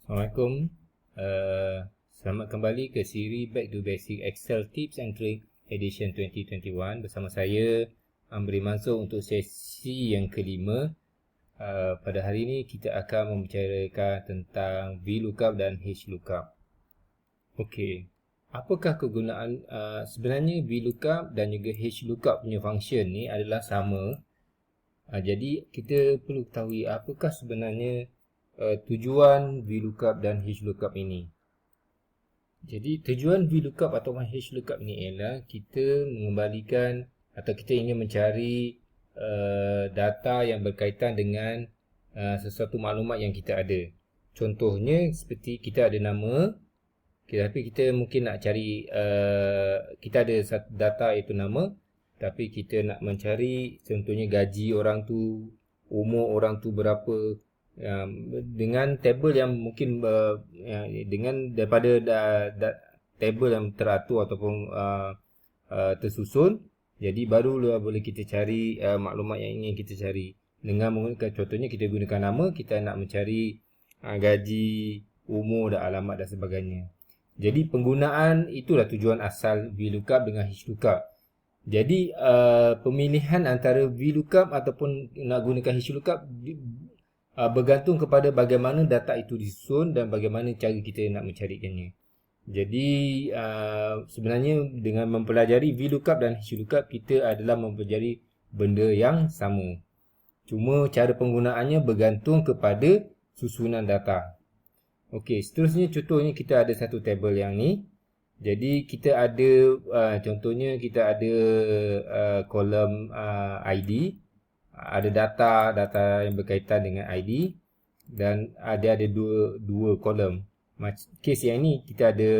Assalamualaikum. Selamat kembali ke siri Back to Basic Excel Tips and Tricks Edition 2021 bersama saya Amri Mansur untuk sesi yang kelima. Pada hari ini kita akan membicarakan tentang VLOOKUP dan HLOOKUP. Okey, apakah kegunaan sebenarnya VLOOKUP dan juga HLOOKUP punya function ni adalah sama. Jadi kita perlu ketahui apakah sebenarnya tujuan VLOOKUP dan HLOOKUP ini. Jadi tujuan VLOOKUP atau HLOOKUP ini ialah kita mengembalikan atau kita ingin mencari data yang berkaitan dengan sesuatu maklumat yang kita ada. Contohnya seperti kita ada nama, tapi kita mungkin nak cari kita ada satu data iaitu nama, tapi kita nak mencari contohnya gaji orang tu, umur orang tu berapa, dengan tabel yang mungkin dengan daripada tabel yang teratur ataupun tersusun, jadi barulah boleh kita cari maklumat yang ingin kita cari dengan menggunakan, contohnya kita gunakan nama, kita nak mencari gaji, umur dan alamat dan sebagainya. Jadi penggunaan itulah tujuan asal VLOOKUP dengan HLOOKUP. Jadi pemilihan antara VLOOKUP ataupun nak gunakan HLOOKUP bergantung kepada bagaimana data itu disusun dan bagaimana cara kita nak mencarikannya. Jadi sebenarnya dengan mempelajari VLOOKUP dan HLOOKUP, kita adalah mempelajari benda yang sama. Cuma cara penggunaannya bergantung kepada susunan data. Okey, seterusnya contohnya kita ada satu tabel yang ni. Jadi kita ada contohnya kita ada kolom ID, ada data yang berkaitan dengan ID, dan ada dua kolom. Kes yang ni kita ada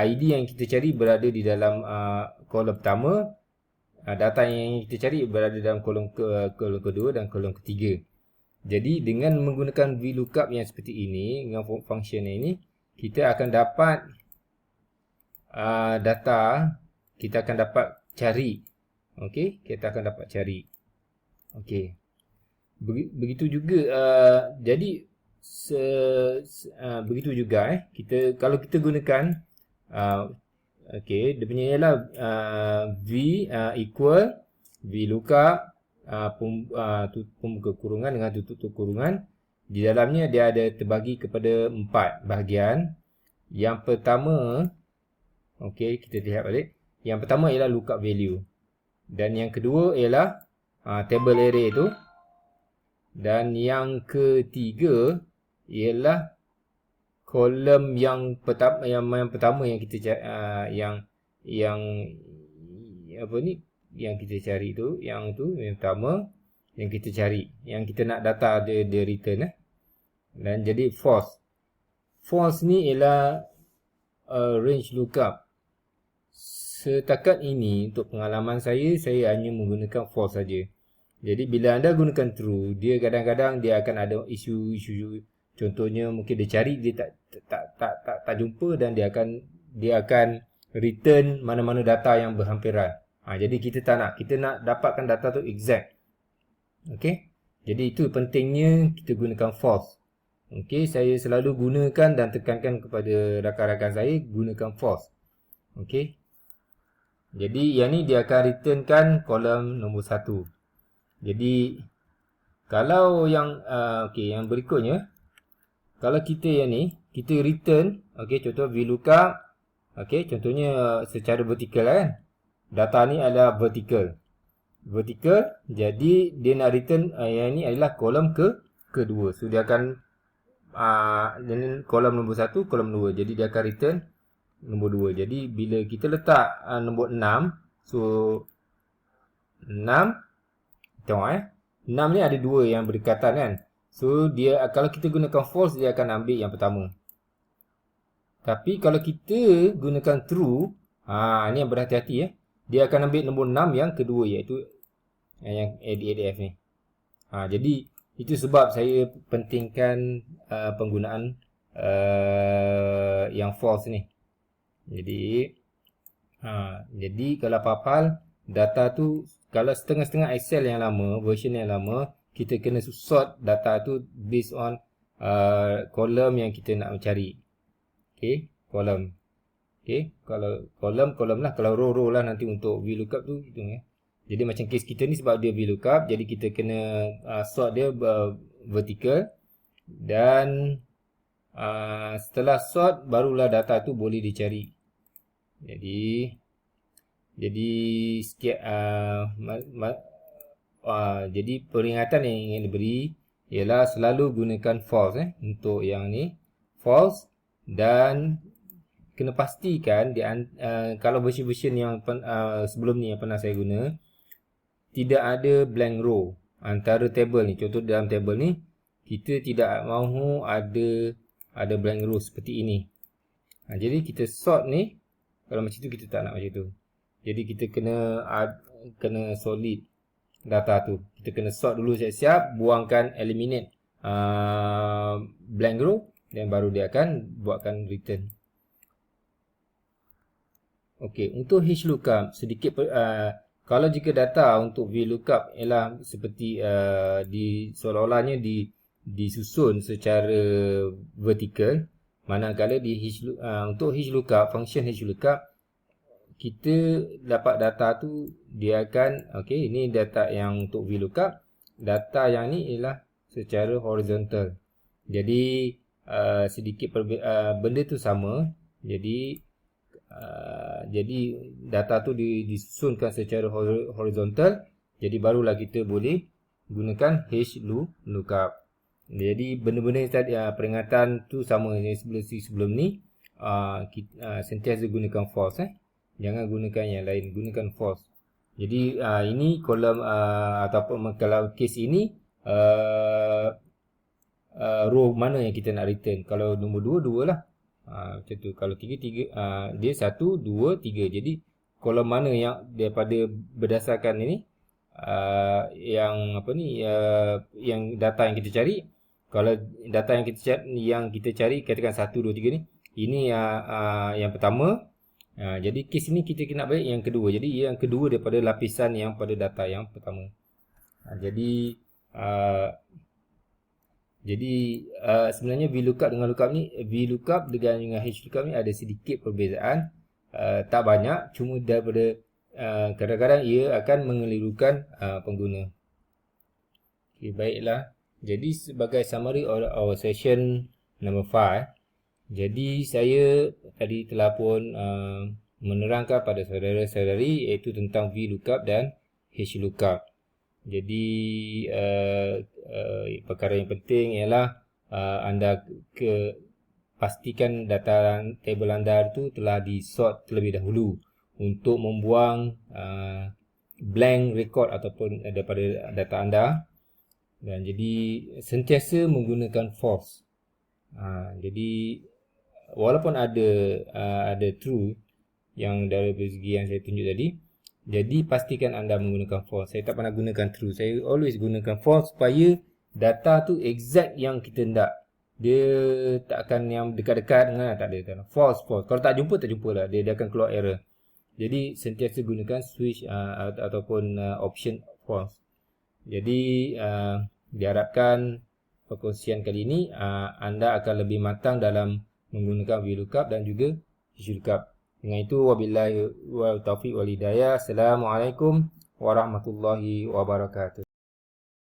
ID yang kita cari berada di dalam kolom pertama, data yang kita cari berada dalam kolom kedua dan kolom ketiga. Jadi dengan menggunakan VLOOKUP yang seperti ini, dengan function ini, kita akan dapat data, kita akan dapat cari. Okey, kita akan dapat cari. Okey. Begitu juga jadi begitu juga kita kalau kita gunakan okey, dia punya ialah V equal VLOOKUP pembuka kurungan dengan tutup kurungan. Di dalamnya dia ada terbagi kepada 4 bahagian. Yang pertama, okey, kita lihat balik. Yang pertama ialah lookup value. Dan yang kedua ialah table array itu. Dan yang ketiga ialah kolom yang pertama yang kita yang apa ni, yang kita cari tu, yang pertama yang kita cari, yang kita nak data dia return dan jadi false. False ni ialah range lookup. Setakat ini untuk pengalaman saya hanya menggunakan false saja. Jadi bila anda gunakan true, dia kadang-kadang dia akan ada isu contohnya mungkin dia cari, dia tak jumpa, dan dia akan return mana-mana data yang berhampiran. Jadi kita tak nak, kita nak dapatkan data tu exact. Okey. Jadi itu pentingnya kita gunakan false. Okey, saya selalu gunakan dan tekankan kepada rakan-rakan saya gunakan false. Okey. Jadi yang ni dia akan returnkan kolom nombor 1. Jadi kalau yang yang berikutnya, kalau kita yang ni kita return, okey, contoh VLOOKUP, okey, contohnya secara vertikal kan. Data ni adalah vertikal. Jadi dia nak return yang ni adalah kolom kedua. So dia akan kolom nombor 1, kolom 2. Jadi dia akan return nombor 2. Jadi bila kita letak nombor 6, so 6, tengok 6 ni ada 2 yang berdekatan kan. So dia, kalau kita gunakan false, dia akan ambil yang pertama. Tapi kalau kita gunakan true, ni yang berhati-hati dia akan ambil nombor 6 yang kedua, iaitu yang ADF ni. Jadi itu sebab saya pentingkan penggunaan yang false ni. Jadi kalau apa-apa data tu, kalau setengah-setengah Excel yang lama, version yang lama, kita kena sort data tu based on kolom yang kita nak mencari. Okey, kolom. Okey, kalau kolom lah, kalau row lah nanti untuk VLOOKUP tu hitung ya. Jadi macam kes kita ni sebab dia VLOOKUP, jadi kita kena sort dia vertical, dan setelah sort barulah data tu boleh dicari. Jadi sikit jadi peringatan yang ingin diberi ialah selalu gunakan false untuk yang ni, false, dan kena pastikan kalau version yang sebelum ni yang pernah saya guna, tidak ada blank row antara table ni. Contoh dalam table ni kita tidak mahu ada blank row seperti ini. Jadi kita sort ni, kalau macam tu kita tak nak macam tu. Jadi kita kena solid data tu. Kita kena sort dulu siap-siap, buangkan eliminate blank row, dan baru dia akan buatkan return. Okey, untuk HLOOKUP sedikit kalau jika data untuk VLOOKUP ialah seperti seolah-olahnya disusun secara vertikal, manakala untuk HLOOKUP, function HLOOKUP, kita dapat data tu dia akan, okey, ini data yang untuk VLOOKUP, data yang ni ialah secara horizontal. Jadi sedikit benda tu sama. Jadi data tu disusunkan secara horizontal. Jadi barulah kita boleh gunakan HLOOKUP. Jadi benda-benda tadi, peringatan tu sama sebelum ni. Sentiasa gunakan false. Jangan gunakan yang lain, gunakan false. Jadi ini kolom ataupun kalau case ini row mana yang kita nak return. Kalau nombor 2, 2 lah. Macam tu. Kalau 3, 3. Dia 1, 2, 3. Jadi kolom mana yang daripada berdasarkan ini yang data yang kita cari. Kalau data yang kita cari katakan 1, 2, 3 ni, ini yang pertama. Jadi kes ini kita kena balik yang kedua. Jadi yang kedua daripada lapisan yang pada data yang pertama. Jadi sebenarnya VLOOKUP dengan lookup ni, VLOOKUP dengan HLOOKUP ni ada sedikit perbezaan, tak banyak, cuma daripada kadang-kadang ia akan mengelirukan pengguna. Okay, baiklah. Jadi sebagai summary our session number 5, jadi saya tadi telah pun menerangkan pada saudara-saudari iaitu tentang VLOOKUP dan HLOOKUP. Jadi perkara yang penting ialah anda pastikan data table anda itu telah di-sort terlebih dahulu untuk membuang blank record ataupun daripada data anda. Dan jadi sentiasa menggunakan false. Jadi walaupun ada true yang dari segi yang saya tunjuk tadi, jadi pastikan anda menggunakan false. Saya tak pernah gunakan true. Saya always gunakan false supaya data tu exact yang kita nak. Dia tak akan yang dekat-dekat dengan tak ada. False. Kalau tak jumpa lah. Dia akan keluar error. Jadi sentiasa gunakan switch ataupun option false. Jadi diharapkan perkongsian kali ini anda akan lebih matang dalam menggunakan VLOOKUP dan juga HLOOKUP. Dengan itu, wabillahi wa taufiq wal hidayah. Assalamualaikum warahmatullahi wabarakatuh.